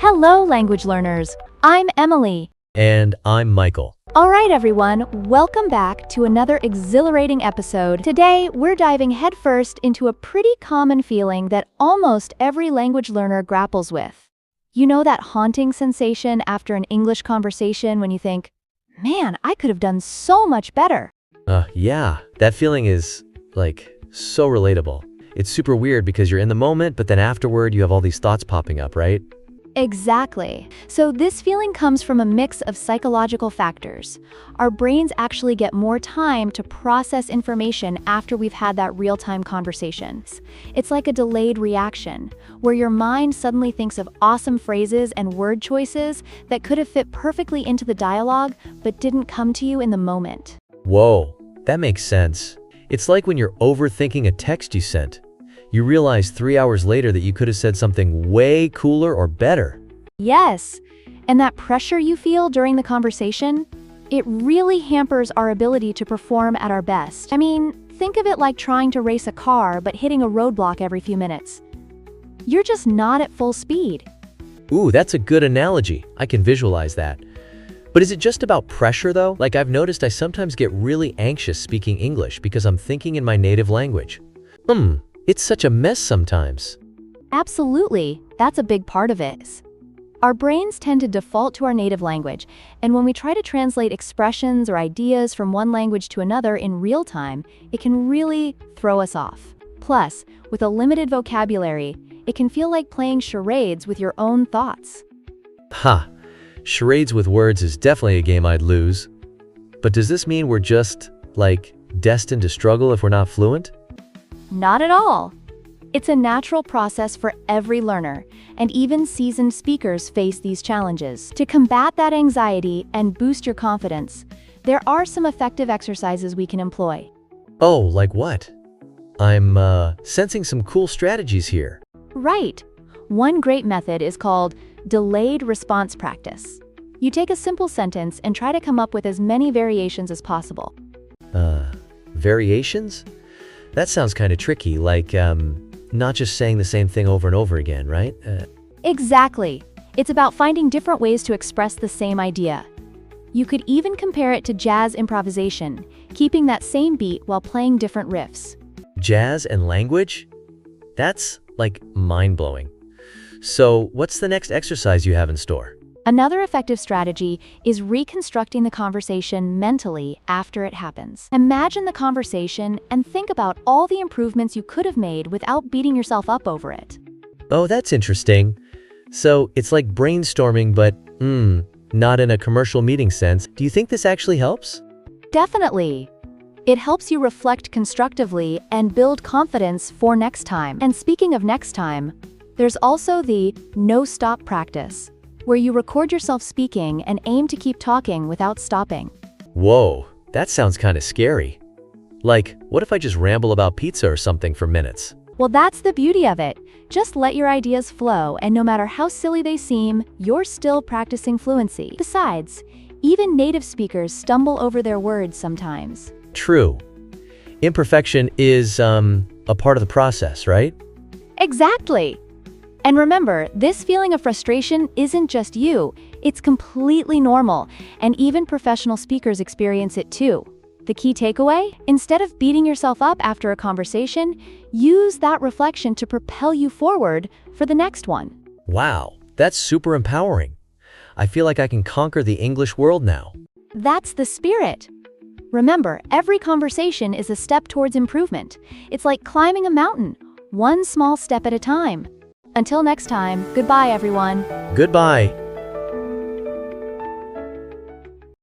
Hello, language learners. I'm Emily. And I'm Michael. All right, everyone, welcome back to another exhilarating episode. Today, we're diving headfirst into a pretty common feeling that almost every language learner grapples with. You know that haunting sensation after an English conversation when you think, man, I could have done so much better. Yeah, that feeling is, so relatable. It's super weird because you're in the moment, but then afterward you have all these thoughts popping up, right? Exactly. So this feeling comes from a mix of psychological factors. Our brains actually get more time to process information after we've had that real-time conversation. It's like a delayed reaction, where your mind suddenly thinks of awesome phrases and word choices that could have fit perfectly into the dialogue, but didn't come to you in the moment. Whoa, that makes sense. It's like when you're overthinking a text you sent. You realize 3 hours later that you could have said something way cooler or better. Yes, and that pressure you feel during the conversation, it really hampers our ability to perform at our best. I mean, think of it like trying to race a car but hitting a roadblock every few minutes. You're just not at full speed. Ooh, that's a good analogy. I can visualize that. But is it just about pressure though? I've noticed I sometimes get really anxious speaking English because I'm thinking in my native language. It's such a mess sometimes. Absolutely, that's a big part of it. Our brains tend to default to our native language, and when we try to translate expressions or ideas from one language to another in real time, it can really throw us off. Plus, with a limited vocabulary, it can feel like playing charades with your own thoughts. Charades with words is definitely a game I'd lose. But does this mean we're just, destined to struggle if we're not fluent? Not at all. It's a natural process for every learner, and even seasoned speakers face these challenges. To combat that anxiety and boost your confidence, there are some effective exercises we can employ. Oh, like what? I'm sensing some cool strategies here. Right. One great method is called delayed response practice. You take a simple sentence and try to come up with as many variations as possible. Variations? That sounds kind of tricky, not just saying the same thing over and over again, right? Exactly. It's about finding different ways to express the same idea. You could even compare it to jazz improvisation, keeping that same beat while playing different riffs. Jazz and language? That's, mind-blowing. So, what's the next exercise you have in store? Another effective strategy is reconstructing the conversation mentally after it happens. Imagine the conversation and think about all the improvements you could have made without beating yourself up over it. Oh, that's interesting. So, it's like brainstorming, but, not in a commercial meeting sense. Do you think this actually helps? Definitely. It helps you reflect constructively and build confidence for next time. And speaking of next time, there's also the no-stop practice, where you record yourself speaking and aim to keep talking without stopping. Whoa, that sounds kind of scary. What if I just ramble about pizza or something for minutes? Well, that's the beauty of it. Just let your ideas flow, and no matter how silly they seem, you're still practicing fluency. Besides, even native speakers stumble over their words sometimes. True. Imperfection is, a part of the process, right? Exactly. And remember, this feeling of frustration isn't just you. It's completely normal, and even professional speakers experience it too. The key takeaway? Instead of beating yourself up after a conversation, use that reflection to propel you forward for the next one. Wow, that's super empowering. I feel like I can conquer the English world now. That's the spirit. Remember, every conversation is a step towards improvement. It's like climbing a mountain, one small step at a time. Until next time, goodbye everyone. Goodbye.